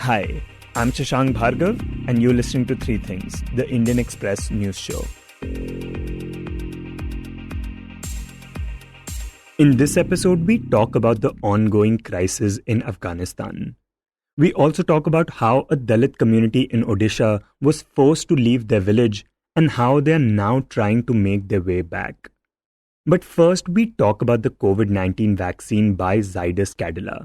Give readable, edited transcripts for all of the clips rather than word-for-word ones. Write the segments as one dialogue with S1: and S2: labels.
S1: Hi, I'm Shashank Bhargav, and you're listening to Three Things, the Indian Express news show. In this episode, we talk about the ongoing crisis in Afghanistan. We also talk about how a Dalit community in Odisha was forced to leave their village and how they are now trying to make their way back. But first, we talk about the COVID-19 vaccine by Zydus Cadila.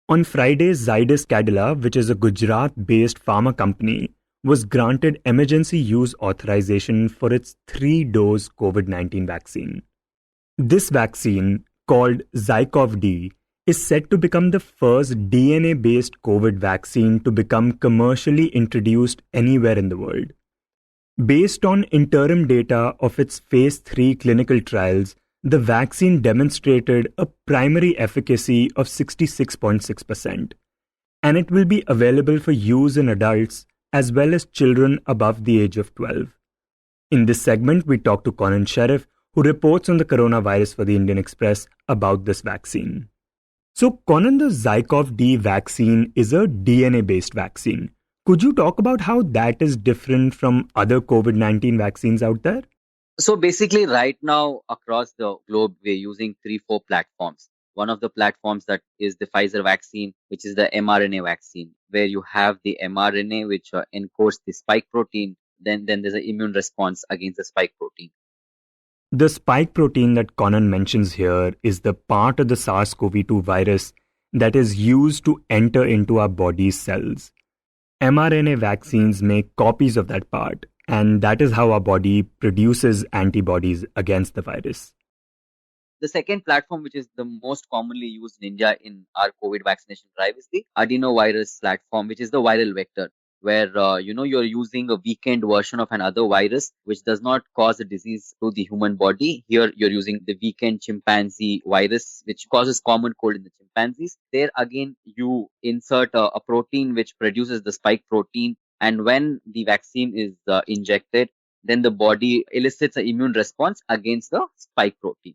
S1: On Friday, Zydus Cadila, which is a Gujarat-based pharma company, was granted emergency use authorization for its 3-dose COVID-19 vaccine. This vaccine, called ZyCoV-D, is said to become the first DNA-based COVID vaccine to become commercially introduced anywhere in the world. Based on interim data of its phase 3 clinical trials, the vaccine demonstrated a primary efficacy of 66.6%, and it will be available for use in adults as well as children above the age of 12. In this segment, we talk to Conan Sheriff, who reports on the coronavirus for the Indian Express about this vaccine. So, Conan, the ZyCoV-D vaccine is a DNA-based vaccine. Could you talk about how that is different from other COVID-19 vaccines out there?
S2: So basically, right now across the globe, we're using 3-4 platforms. One of the platforms that is the Pfizer vaccine, which is the mRNA vaccine, where you have the mRNA which encodes the spike protein. Then there's an immune response against the spike protein.
S1: The spike protein that Conan mentions here is the part of the SARS-CoV-2 virus that is used to enter into our body's cells. mRNA vaccines make copies of that part, and that is how our body produces antibodies against the virus.
S2: The second platform, which is the most commonly used in India in our COVID vaccination drive, is the adenovirus platform, which is the viral vector, where you're using a weakened version of another virus, which does not cause a disease to the human body. Here, you're using the weakened chimpanzee virus, which causes common cold in the chimpanzees. There again, you insert a protein which produces the spike protein, and when the vaccine is injected, then the body elicits an immune response against the spike protein.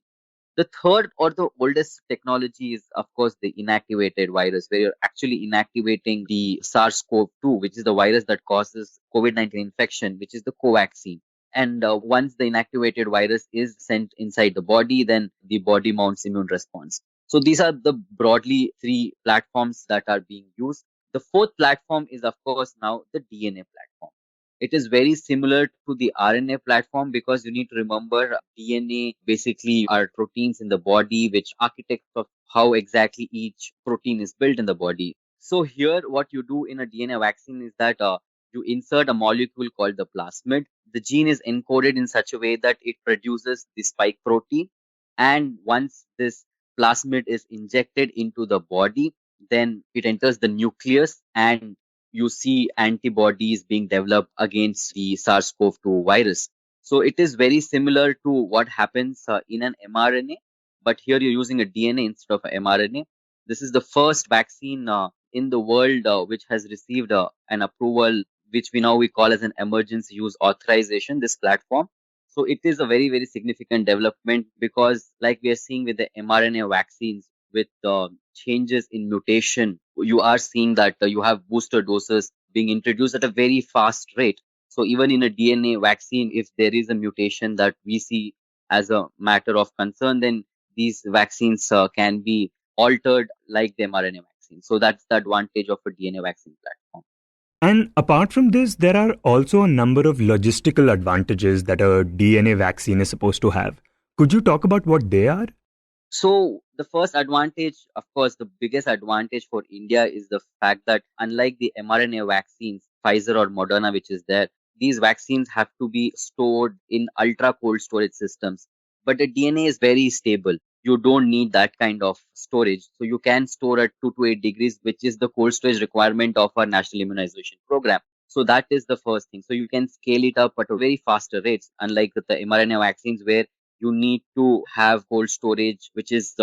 S2: The third or the oldest technology is, of course, the inactivated virus, where you're actually inactivating the SARS-CoV-2, which is the virus that causes COVID-19 infection, which is the Covaxin. And once the inactivated virus is sent inside the body, then the body mounts immune response. So these are the broadly 3 platforms that are being used. The fourth platform is, of course, now the DNA platform. It is very similar to the RNA platform because you need to remember DNA basically are proteins in the body which architect of how exactly each protein is built in the body. So here what you do in a DNA vaccine is that you insert a molecule called the plasmid. The gene is encoded in such a way that it produces the spike protein, and once this plasmid is injected into the body, then it enters the nucleus and you see antibodies being developed against the SARS-CoV-2 virus. So it is very similar to what happens in an mRNA, but here you're using a DNA instead of an mRNA. This is the first vaccine in the world which has received an approval, which we call as an emergency use authorization, this platform. So it is a very, very significant development because like we are seeing with the mRNA vaccines, with changes in mutation, you are seeing that you have booster doses being introduced at a very fast rate. So even in a DNA vaccine, if there is a mutation that we see as a matter of concern, then these vaccines can be altered like the mRNA vaccine. So that's the advantage of a DNA vaccine platform.
S1: And apart from this, there are also a number of logistical advantages that a DNA vaccine is supposed to have. Could you talk about what they are?
S2: So the first advantage, of course, the biggest advantage for India is the fact that unlike the mRNA vaccines, Pfizer or Moderna, which is there, these vaccines have to be stored in ultra cold storage systems. But the DNA is very stable. You don't need that kind of storage. So you can store at 2 to 8 degrees, which is the cold storage requirement of our national immunization program. So that is the first thing. So you can scale it up at a very faster rates, unlike the mRNA vaccines where you need to have cold storage, which is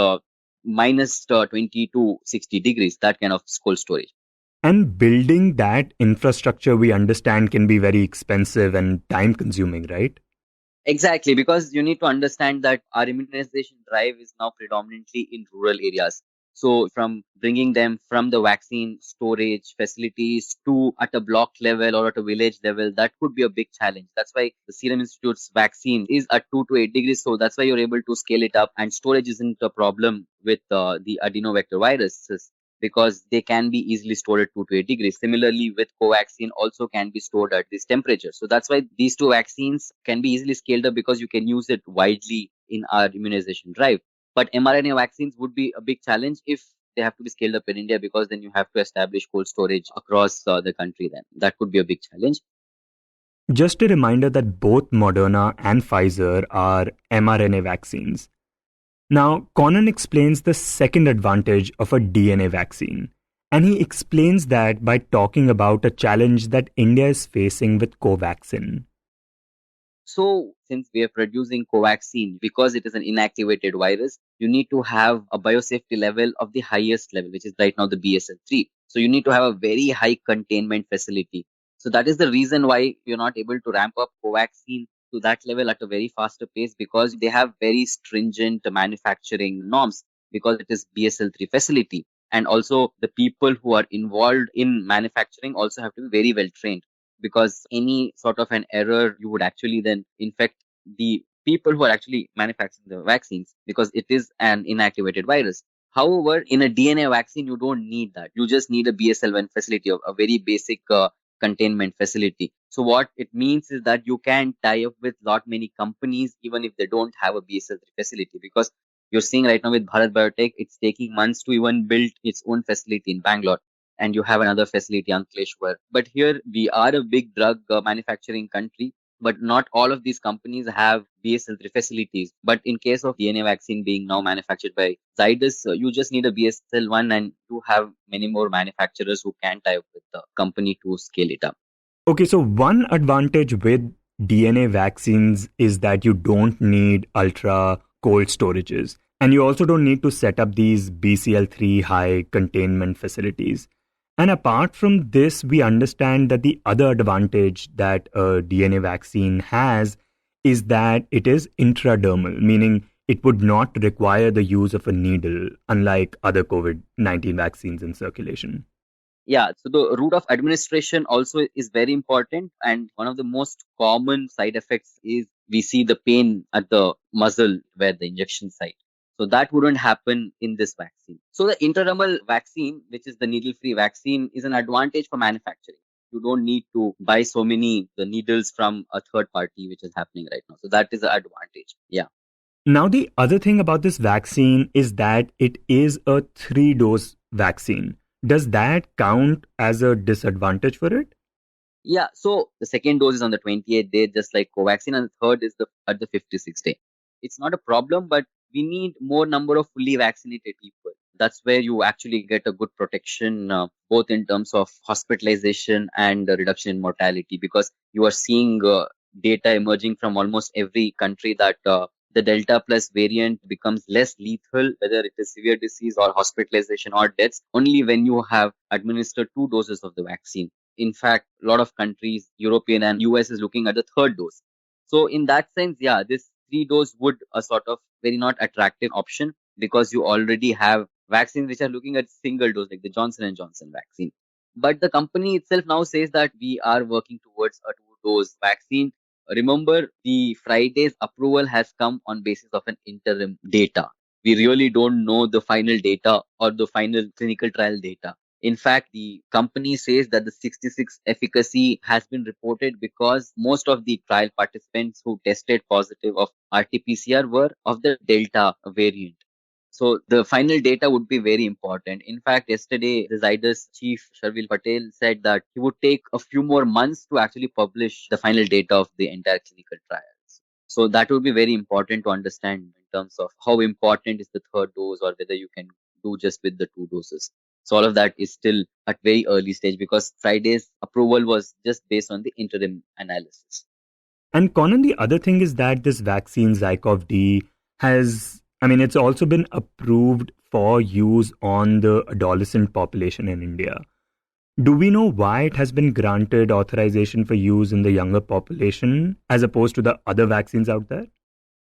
S2: minus 20 to 60 degrees, that kind of cold storage.
S1: And building that infrastructure, we understand, can be very expensive and time consuming, right?
S2: Exactly, because you need to understand that our immunization drive is now predominantly in rural areas. So from bringing them from the vaccine storage facilities to at a block level or at a village level, that could be a big challenge. That's why the Serum Institute's vaccine is at 2 to 8 degrees. So that's why you're able to scale it up, and storage isn't a problem with the adenovector viruses, because they can be easily stored at 2 to 8 degrees. Similarly, with Covaxin also can be stored at this temperature. So that's why these two vaccines can be easily scaled up, because you can use it widely in our immunization drive. But mRNA vaccines would be a big challenge if they have to be scaled up in India, because then you have to establish cold storage across the country. Then that could be a big challenge.
S1: Just a reminder that both Moderna and Pfizer are mRNA vaccines. Now, Conan explains the second advantage of a DNA vaccine. And he explains that by talking about a challenge that India is facing with Covaxin.
S2: So, since we are producing Covaxin, because it is an inactivated virus, you need to have a biosafety level of the highest level, which is right now the BSL-3. So, you need to have a very high containment facility. So, that is the reason why you're not able to ramp up Covaxin to that level at a very faster pace, because they have very stringent manufacturing norms, because it is BSL-3 facility. And also, the people who are involved in manufacturing also have to be very well trained, because any sort of an error, you would actually then infect the people who are actually manufacturing the vaccines, because it is an inactivated virus. However, in a DNA vaccine, you don't need that. You just need a BSL-1 facility, a very basic containment facility. So what it means is that you can tie up with lot many companies even if they don't have a BSL-3 facility, because you're seeing right now with Bharat Biotech, it's taking months to even build its own facility in Bangalore, and you have another facility Ankleshwar. But here we are a big drug manufacturing country, but not all of these companies have BSL-3 facilities. But in case of DNA vaccine being now manufactured by Zydus, you just need a BSL-1, and you have many more manufacturers who can tie up with the company to scale it up.
S1: Okay, so one advantage with DNA vaccines is that you don't need ultra cold storages. And you also don't need to set up these BCL3 high containment facilities. And apart from this, we understand that the other advantage that a DNA vaccine has is that it is intradermal, meaning it would not require the use of a needle, unlike other COVID-19 vaccines in circulation.
S2: Yeah, so the route of administration also is very important. And one of the most common side effects is we see the pain at the muzzle where the injection site. So that wouldn't happen in this vaccine. So the intradermal vaccine, which is the needle-free vaccine, is an advantage for manufacturing. You don't need to buy so many the needles from a third party, which is happening right now. So that is the advantage. Yeah.
S1: Now, the other thing about this vaccine is that it is a 3-dose vaccine. Does that count as a disadvantage for it?
S2: Yeah, so the second dose is on the 28th day, just like Covaxin, and the third is at the 56th day. It's not a problem, but we need more number of fully vaccinated people. That's where you actually get a good protection, both in terms of hospitalization and reduction in mortality, because you are seeing data emerging from almost every country that the Delta plus variant becomes less lethal, whether it is severe disease or hospitalization or deaths, only when you have administered 2 doses of the vaccine. In fact, a lot of countries, European and US, is looking at the third dose. So in that sense, yeah, this 3-dose would a sort of very not attractive option, because you already have vaccines which are looking at single dose, like the Johnson & Johnson vaccine. But the company itself now says that we are working towards a 2-dose vaccine. Remember, the Friday's approval has come on basis of an interim data. We really don't know the final data or the final clinical trial data. In fact, the company says that the 66 efficacy has been reported because most of the trial participants who tested positive of RT-PCR were of the Delta variant. So the final data would be very important. In fact, yesterday, the Zydus chief Sharvil Patel said that he would take a few more months to actually publish the final data of the entire clinical trials. So that would be very important to understand in terms of how important is the third dose, or whether you can do just with the 2 doses. So all of that is still at very early stage, because Friday's approval was just based on the interim analysis.
S1: And Conan, the other thing is that this vaccine ZyCoV-D it's also been approved for use on the adolescent population in India. Do we know why it has been granted authorization for use in the younger population as opposed to the other vaccines out there?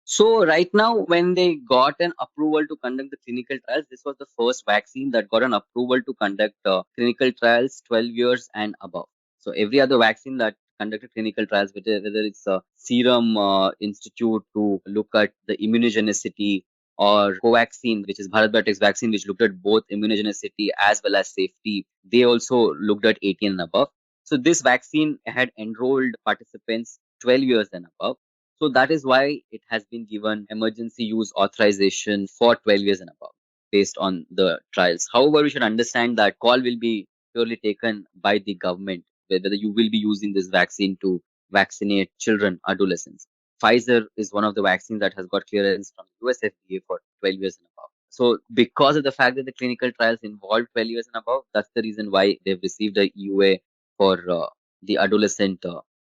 S2: So right now, when they got an approval to conduct the clinical trials, this was the first vaccine that got an approval to conduct clinical trials 12 years and above. So every other vaccine that conducted clinical trials, whether it's a Serum Institute to look at the immunogenicity, or Covaxin, which is Bharat Biotech's vaccine, which looked at both immunogenicity as well as safety, they also looked at 18 and above. So this vaccine had enrolled participants 12 years and above. So that is why it has been given emergency use authorization for 12 years and above based on the trials. However, we should understand that call will be purely taken by the government whether you will be using this vaccine to vaccinate children, adolescents. Pfizer is one of the vaccines that has got clearance from the US FDA for 12 years and above. So because of the fact that the clinical trials involve 12 years and above, that's the reason why they've received a EUA for the adolescent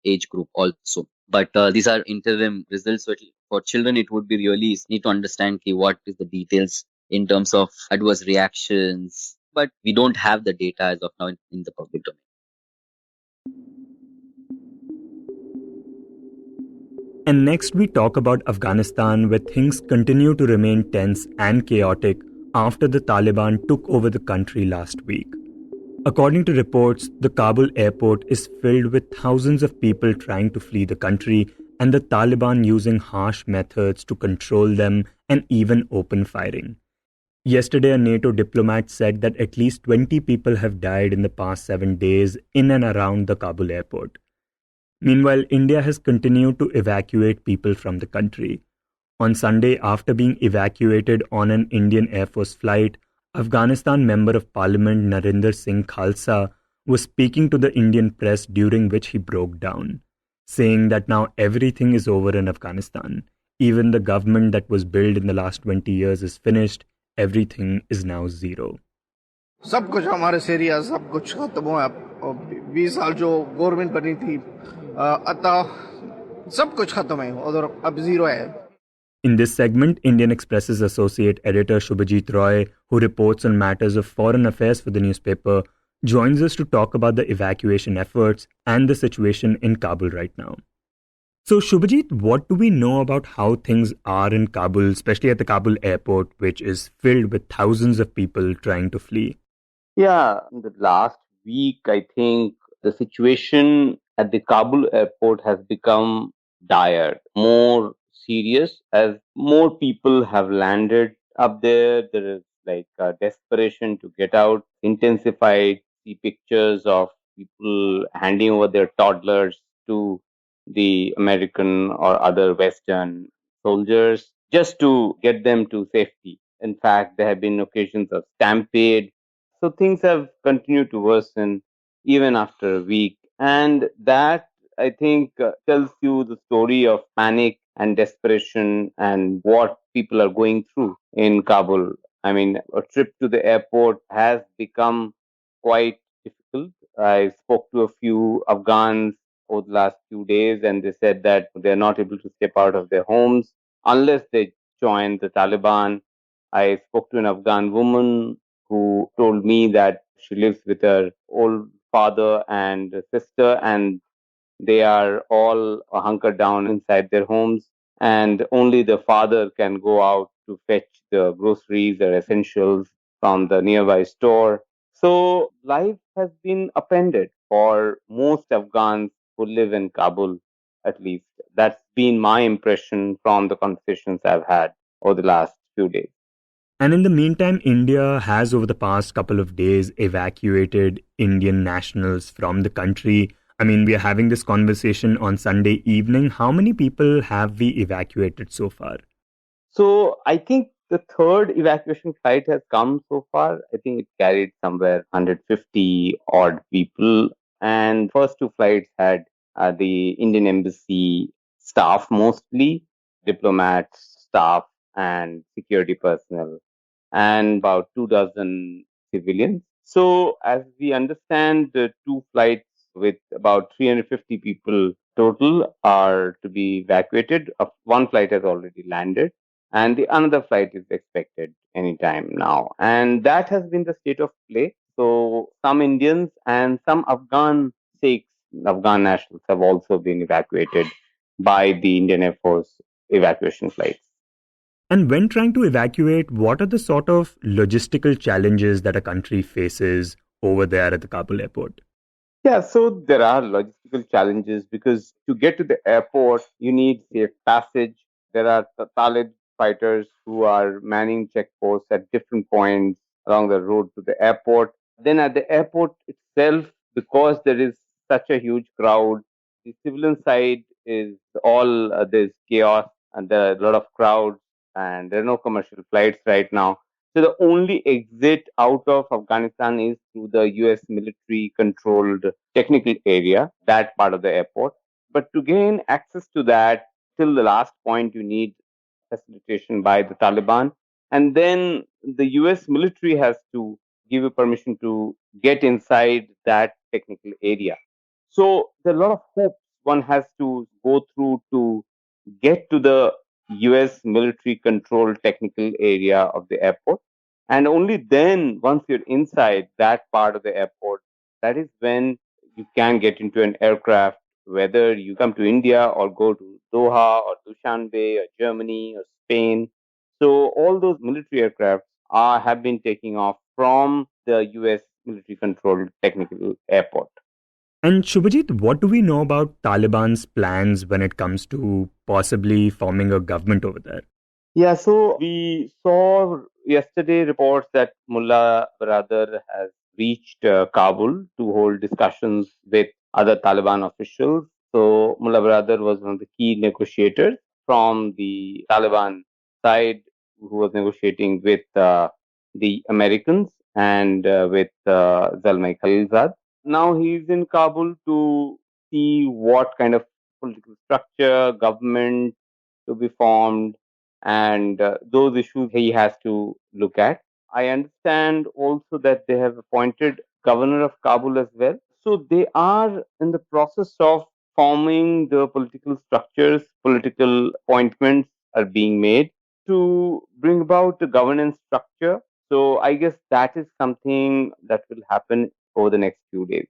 S2: age group also. But these are interim results. So for children, it would be really need to understand what is the details in terms of adverse reactions. But we don't have the data as of now in the public domain.
S1: And next, we talk about Afghanistan, where things continue to remain tense and chaotic after the Taliban took over the country last week. According to reports, the Kabul airport is filled with thousands of people trying to flee the country, and the Taliban using harsh methods to control them and even open firing. Yesterday, a NATO diplomat said that at least 20 people have died in the past 7 days in and around the Kabul airport. Meanwhile, India has continued to evacuate people from the country. On Sunday, after being evacuated on an Indian Air Force flight, Afghanistan Member of Parliament Narinder Singh Khalsa was speaking to the Indian press, during which he broke down, saying that now everything is over in Afghanistan. Even the government that was built in the last 20 years is finished. Everything is now zero.
S3: सब कुछ हमारे से area सब कुछ खत्म हुआ। 20 साल जो गवर्नमेंट बनी थी, अतः सब कुछ खत्म है और अब जीरो है।
S1: In this segment, Indian Express's associate editor Shubhajit Roy, who reports on matters of foreign affairs for the newspaper, joins us to talk about the evacuation efforts and the situation in Kabul right now. So, Shubhajit, what do we know about how things are in Kabul, especially at the Kabul airport, which is filled with thousands of people trying to flee?
S4: Yeah, in the last week, I think the situation at the Kabul airport has become dire, more serious as more people have landed up there. There is like a desperation to get out, intensified. See pictures of people handing over their toddlers to the American or other Western soldiers just to get them to safety. In fact, there have been occasions of stampede, so things have continued to worsen even after a week. And that, I think, tells you the story of panic and desperation and what people are going through in Kabul. I mean, a trip to the airport has become quite difficult. I spoke to a few Afghans over the last few days, and they said that they're not able to step out of their homes unless they join the Taliban. I spoke to an Afghan woman who told me that she lives with her old father and sister, and they are all hunkered down inside their homes, and only the father can go out to fetch the groceries or essentials from the nearby store. So life has been upended for most Afghans who live in Kabul, at least. That's been my impression from the conversations I've had over the last few days.
S1: And in the meantime, India has, over the past couple of days, evacuated Indian nationals from the country. I mean, we are having this conversation on Sunday evening. How many people have we evacuated so far?
S4: So I think the third evacuation flight has come so far. I think it carried somewhere 150 odd people. And first two flights had the Indian embassy staff, mostly diplomats, staff, and security personnel, and about 2 dozen civilians. So, as we understand, the two flights with about 350 people total are to be evacuated. One flight has already landed, and the another flight is expected anytime now. And that has been the state of play. So, some Indians and some Afghan Sikhs, Afghan nationals, have also been evacuated by the Indian Air Force evacuation flights.
S1: And when trying to evacuate, what are the sort of logistical challenges that a country faces over there at the Kabul airport?
S4: Yeah, so there are logistical challenges because to get to the airport, you need safe passage. There are Talib fighters who are manning checkposts at different points along the road to the airport. Then at the airport itself, because there is such a huge crowd, the civilian side is all there's chaos and there are a lot of crowds and there are no commercial flights right now. So the only exit out of Afghanistan is through the US military controlled technical area, that part of the airport. But to gain access to that, till the last point, you need facilitation by the Taliban. And then the US military has to give you permission to get inside that technical area. So there are a lot of hoops one has to go through to get to the US military controlled technical area of the airport. And only then, once you're inside that part of the airport, that is when you can get into an aircraft, whether you come to India or go to Doha or Dushanbe or Germany or Spain. So all those military aircraft have been taking off from the US military controlled technical airport.
S1: And Shubhajit, what do we know about Taliban's plans when it comes to possibly forming a government over there?
S4: Yeah, so we saw yesterday reports that Mullah Baradar has reached Kabul to hold discussions with other Taliban officials. So Mullah Baradar was one of the key negotiators from the Taliban side who was negotiating with the Americans and with Zalmay Khalilzad. Now he's in Kabul to see what kind of political structure, government to be formed, and those issues he has to look at. I understand also that they have appointed governor of Kabul as well. So they are in the process of forming the political structures, political appointments are being made to bring about the governance structure. So I guess that is something that will happen over the next few days.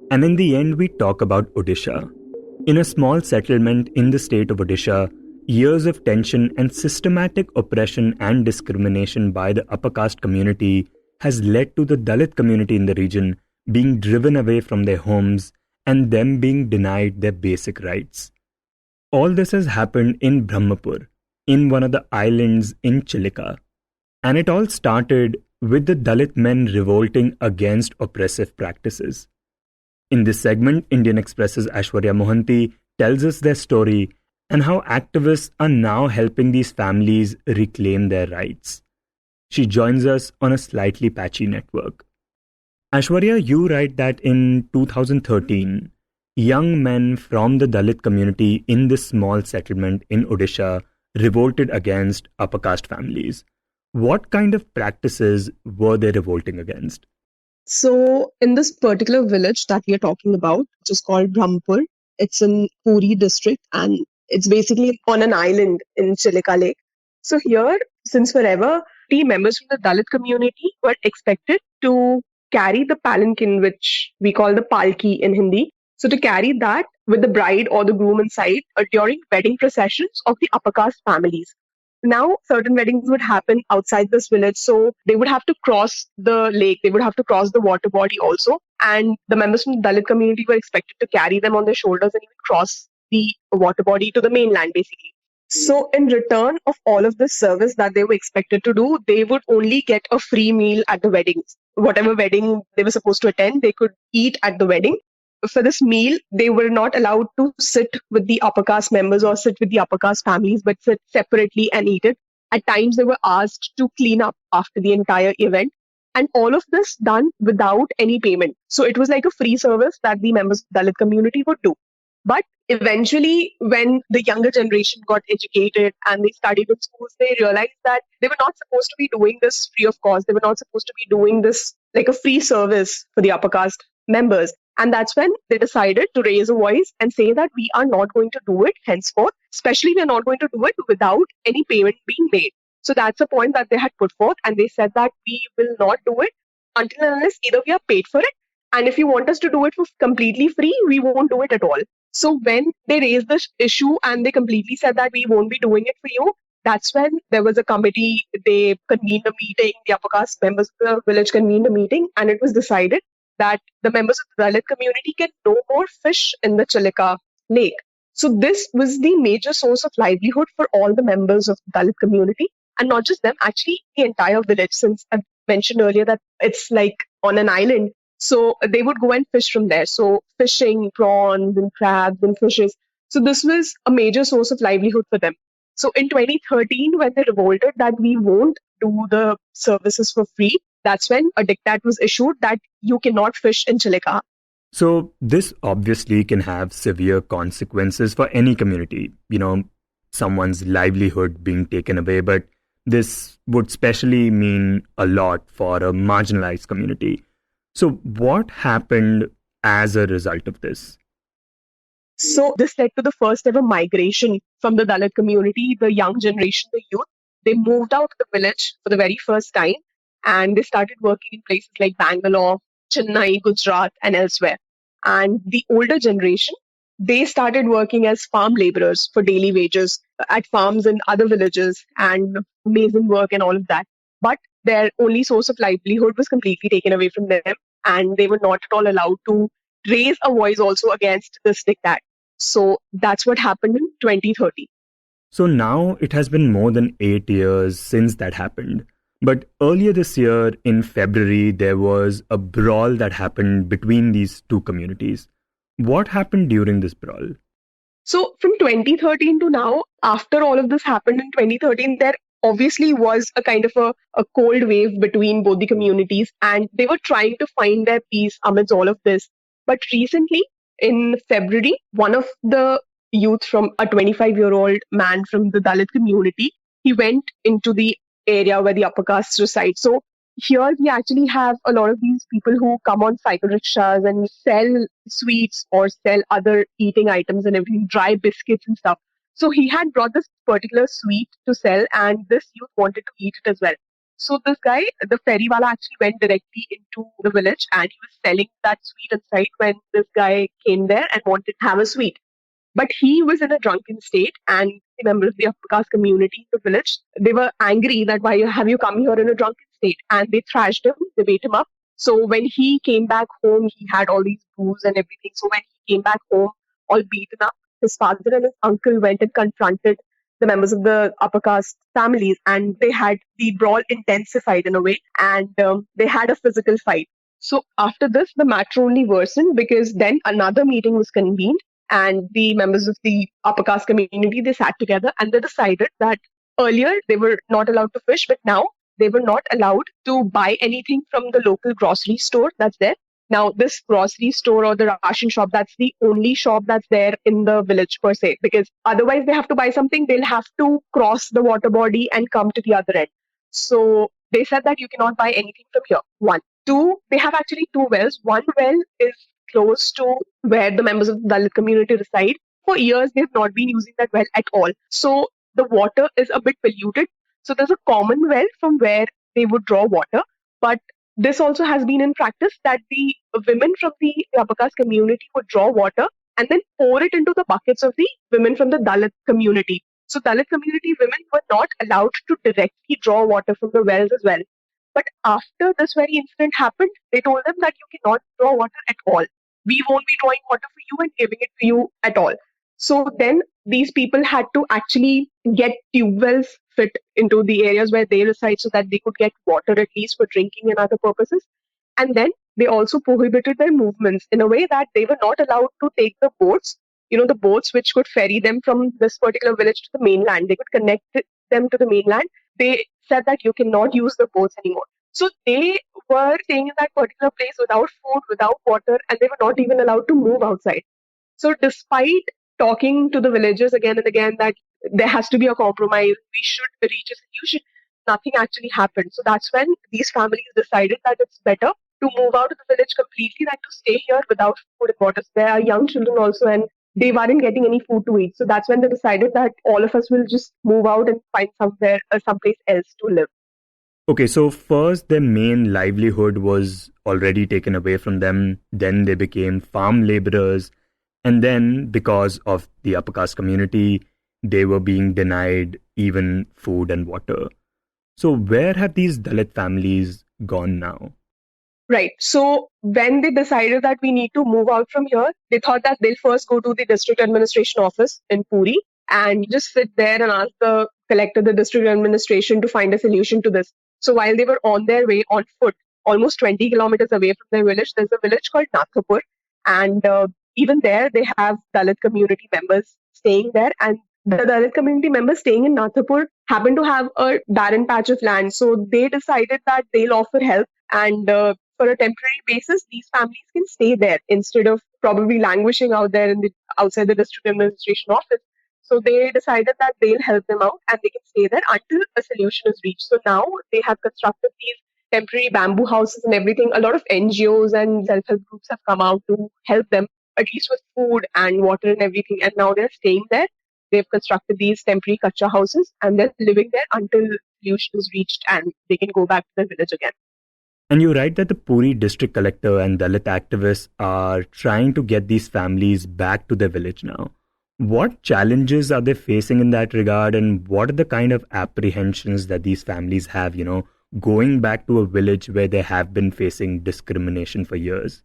S1: And in the end, we talk about Odisha. In a small settlement in the state of Odisha, years of tension and systematic oppression and discrimination by the upper caste community has led to the Dalit community in the region being driven away from their homes and them being denied their basic rights. All this has happened in Brahmapur, in one of the islands in Chilika. And it all started with the Dalit men revolting against oppressive practices. In this segment, Indian Express's Aishwarya Mohanty tells us their story and how activists are now helping these families reclaim their rights. She joins us on a slightly patchy network. Aishwarya, you write that in 2013, young men from the Dalit community in this small settlement in Odisha revolted against upper caste families. What kind of practices were they revolting against?
S5: So, in this particular village that we are talking about, which is called Brahmpur, it's in Puri district and it's basically on an island in Chilika Lake. So, here, since forever, the members from the Dalit community were expected to carry the palanquin, which we call the palki in Hindi. So, to carry that with the bride or the groom inside during wedding processions of the upper caste families. Now, certain weddings would happen outside this village, so they would have to cross the lake, they would have to cross the water body also. And the members from the Dalit community were expected to carry them on their shoulders and even cross the water body to the mainland, basically. So, in return of all of this service that they were expected to do, they would only get a free meal at the weddings. Whatever wedding they were supposed to attend, they could eat at the wedding. For this meal, they were not allowed to sit with the upper caste members or sit with the upper caste families, but sit separately and eat it. At times, they were asked to clean up after the entire event. And all of this done without any payment. So it was like a free service that the members of the Dalit community would do. But eventually, when the younger generation got educated and they studied in schools, they realized that they were not supposed to be doing this free of cost. They were not supposed to be doing this like a free service for the upper caste members. And that's when they decided to raise a voice and say that we are not going to do it henceforth, especially we are not going to do it without any payment being made. So that's a point that they had put forth, and they said that we will not do it until and unless either we are paid for it And if you want us to do it for completely free, we won't do it at all. So when they raised this issue and they completely said that we won't be doing it for you, that's when there was a committee. They convened a meeting. The upper caste members of the village convened a meeting, and it was decided that the members of the Dalit community can no more fish in the Chilika lake. So this was the major source of livelihood for all the members of the Dalit community, and not just them, actually the entire village. Since I mentioned earlier that it's like on an island, so they would go and fish from there. So fishing prawns and crabs and fishes. So this was a major source of livelihood for them. So in 2013, when they revolted that we won't do the services for free, that's when a diktat was issued that you cannot fish in Chilika.
S1: So this obviously can have severe consequences for any community, someone's livelihood being taken away, but this would especially mean a lot for a marginalized community. So what happened as a result of this?
S5: So this led to the first ever migration from the Dalit community, the young generation, the youth. They moved out of the village for the very first time, and they started working in places like Bangalore, Chennai, Gujarat, and elsewhere. And the older generation, they started working as farm laborers for daily wages at farms in other villages and amazing work and all of that. But their only source of livelihood was completely taken away from them, and they were not at all allowed to raise a voice also against this diktat. So that's what happened in 2030.
S1: So now it has been more than 8 years since that happened. But earlier this year, in February, there was a brawl that happened between these two communities. What happened during this brawl?
S5: So from 2013 to now, after all of this happened in 2013, there obviously was a kind of a cold wave between both the communities, and they were trying to find their peace amidst all of this. But recently, in February, one of the youth from a 25-year-old man from the Dalit community, he went into the area where the upper castes reside. So here we actually have a lot of these people who come on cycle rickshaws and sell sweets or sell other eating items and everything, dry biscuits and stuff. So he had brought this particular sweet to sell, and this youth wanted to eat it as well. So this guy, the ferrywala, actually went directly into the village, and he was selling that sweet inside when this guy came there and wanted to have a sweet. But he was in a drunken state, and the members of the upper caste community in the village, they were angry that why have you come here in a drunken state? And they thrashed him, they beat him up. So when he came back home, he had all these bruises and everything. So when he came back home, all beaten up, his father and his uncle went and confronted the members of the upper caste families, and they had the brawl intensified in a way, and they had a physical fight. So after this, the matter only worsened because then another meeting was convened, and the members of the upper caste community, they sat together and they decided that earlier they were not allowed to fish, but now they were not allowed to buy anything from the local grocery store that's there. Now, this grocery store or the ration shop, that's the only shop that's there in the village per se, because otherwise they have to buy something, they'll have to cross the water body and come to the other end. So they said that you cannot buy anything from here. One. Two, they have actually two wells. One well is close to where the members of the Dalit community reside. For years, they've not been using that well at all. So the water is a bit polluted. So there's a common well from where they would draw water. But this also has been in practice that the women from the upper caste community would draw water and then pour it into the buckets of the women from the Dalit community. So Dalit community women were not allowed to directly draw water from the wells as well. But after this very incident happened, they told them that you cannot draw water at all. We won't be drawing water for you and giving it to you at all. So then these people had to actually get tube wells fit into the areas where they reside so that they could get water at least for drinking and other purposes. And then they also prohibited their movements in a way that they were not allowed to take the boats, the boats which could ferry them from this particular village to the mainland. They could connect them to the mainland. They said that you cannot use the boats anymore. So they were staying in that particular place without food, without water, and they were not even allowed to move outside. So despite talking to the villagers again and again that there has to be a compromise, we should reach a solution, nothing actually happened. So that's when these families decided that it's better to move out of the village completely than to stay here without food and water. There are young children also, and they weren't getting any food to eat. So that's when they decided that all of us will just move out and find someplace else to live.
S1: Okay, so first their main livelihood was already taken away from them, then they became farm laborers, and then because of the upper caste community, they were being denied even food and water. So where have these Dalit families gone now?
S5: Right. So when they decided that we need to move out from here, they thought that they'll first go to the district administration office in Puri and just sit there and ask the collector, the district administration, to find a solution to this. So while they were on their way on foot, almost 20 kilometers away from their village, there's a village called Nathapur. And even there, they have Dalit community members staying there. And the Dalit community members staying in Nathapur happen to have a barren patch of land. So they decided that they'll offer help. And for a temporary basis, these families can stay there instead of probably languishing out there outside the district administration office. So they decided that they'll help them out and they can stay there until a solution is reached. So now they have constructed these temporary bamboo houses and everything. A lot of NGOs and self-help groups have come out to help them, at least with food and water and everything. And now they're staying there. They've constructed these temporary kacha houses and they're living there until solution is reached and they can go back to their village again.
S1: And you write that the Puri district collector and Dalit activists are trying to get these families back to their village now. What challenges are they facing in that regard, and what are the kind of apprehensions that these families have, going back to a village where they have been facing discrimination for years?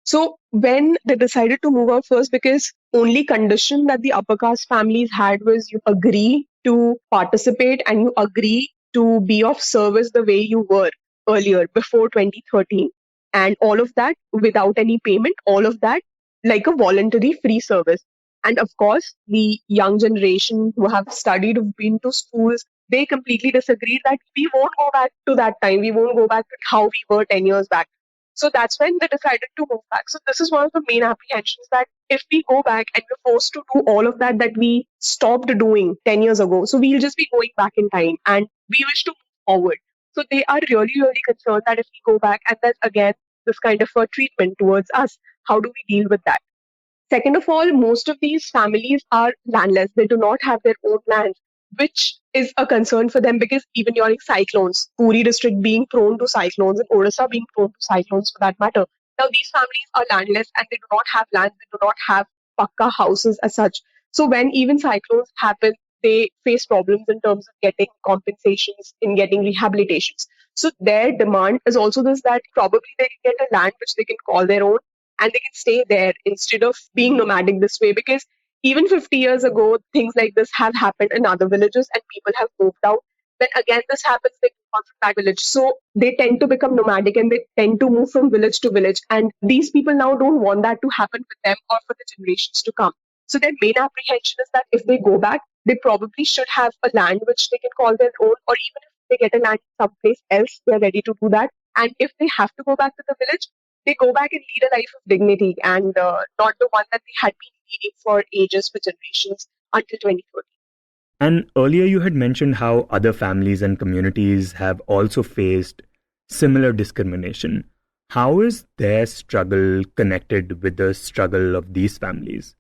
S5: So when they decided to move out first, because only condition that the upper caste families had was you agree to participate and you agree to be of service the way you were earlier before 2013, and all of that without any payment, all of that like a voluntary free service. And of course, the young generation who have studied, who've been to schools, they completely disagreed that we won't go back to that time. We won't go back to how we were 10 years back. So that's when they decided to move back. So this is one of the main apprehensions, that if we go back and we're forced to do all of that we stopped doing 10 years ago, so we'll just be going back in time and we wish to move forward. So they are really, really concerned that if we go back and then again, this kind of a treatment towards us, how do we deal with that? Second of all, most of these families are landless. They do not have their own land, which is a concern for them because even during cyclones, Puri district being prone to cyclones and Odisha being prone to cyclones for that matter. Now, these families are landless and they do not have land. They do not have pakka houses as such. So when even cyclones happen, they face problems in terms of getting compensations, in getting rehabilitations. So their demand is also this, that probably they can get a land which they can call their own and they can stay there instead of being nomadic this way. Because even 50 years ago, things like this have happened in other villages and people have moved out. When again this happens, they move on from that village. So they tend to become nomadic and they tend to move from village to village. And these people now don't want that to happen with them or for the generations to come. So their main apprehension is that if they go back, they probably should have a land which they can call their own, or even if they get a land someplace else, they're ready to do that. And if they have to go back to the village, they go back and lead a life of dignity and not the one that they had been leading for ages, for generations until 2030.
S1: And earlier you had mentioned how other families and communities have also faced similar discrimination. How is their struggle connected with the struggle of these families?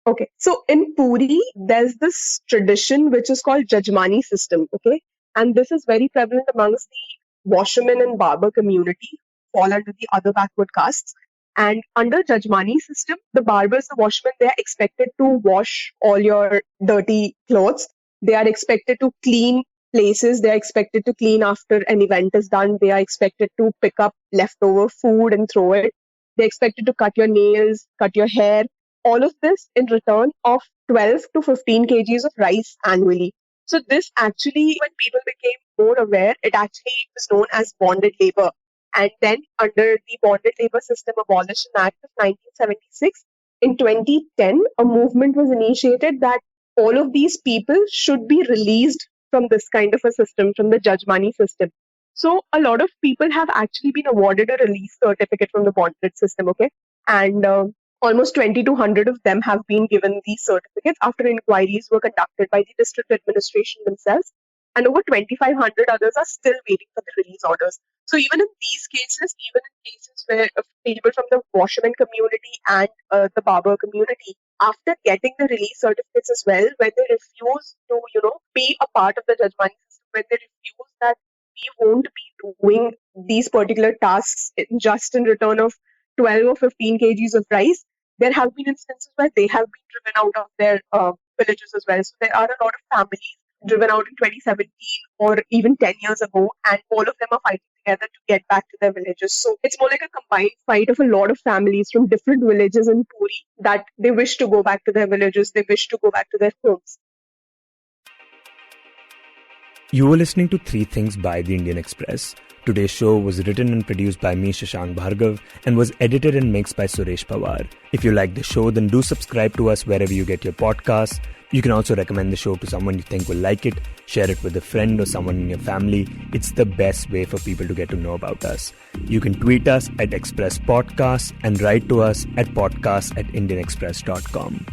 S5: Okay, so in Puri, there's this tradition which is called Jajmani system, okay? And this is very prevalent amongst the washerman and barber community, fall under the other backward castes. And under Jajmani system, the barbers, the washermen, they are expected to wash all your dirty clothes. They are expected to clean places. They are expected to clean after an event is done. They are expected to pick up leftover food and throw it. They're expected to cut your nails, cut your hair. All of this in return of 12 to 15 kgs of rice annually. So this actually, when people became more aware, it actually was known as bonded labor. And then under the Bonded Labor System Abolition Act of 1976, in 2010, a movement was initiated that all of these people should be released from this kind of a system, from the Jajmani system. So a lot of people have actually been awarded a release certificate from the bonded system, okay? And almost 2,200 of them have been given these certificates after inquiries were conducted by the district administration themselves. And over 2,500 others are still waiting for the release orders. So even in these cases, even in cases where people from the washerman community and the barber community, after getting the release certificates as well, when they refuse to, be a part of the Jajmani system, when they refuse that we won't be doing these particular tasks just in return of 12 or 15 kgs of rice. There have been instances where they have been driven out of their villages as well. So there are a lot of families driven out in 2017 or even 10 years ago, and all of them are fighting together to get back to their villages. So it's more like a combined fight of a lot of families from different villages in Puri that they wish to go back to their villages, they wish to go back to their homes.
S1: You were listening to Three Things by The Indian Express. Today's show was written and produced by me, Shashank Bhargav, and was edited and mixed by Suresh Pawar. If you like the show, then do subscribe to us wherever you get your podcasts. You can also recommend the show to someone you think will like it, share it with a friend or someone in your family. It's the best way for people to get to know about us. You can tweet us at Express Podcasts and write to us at podcast@indianexpress.com.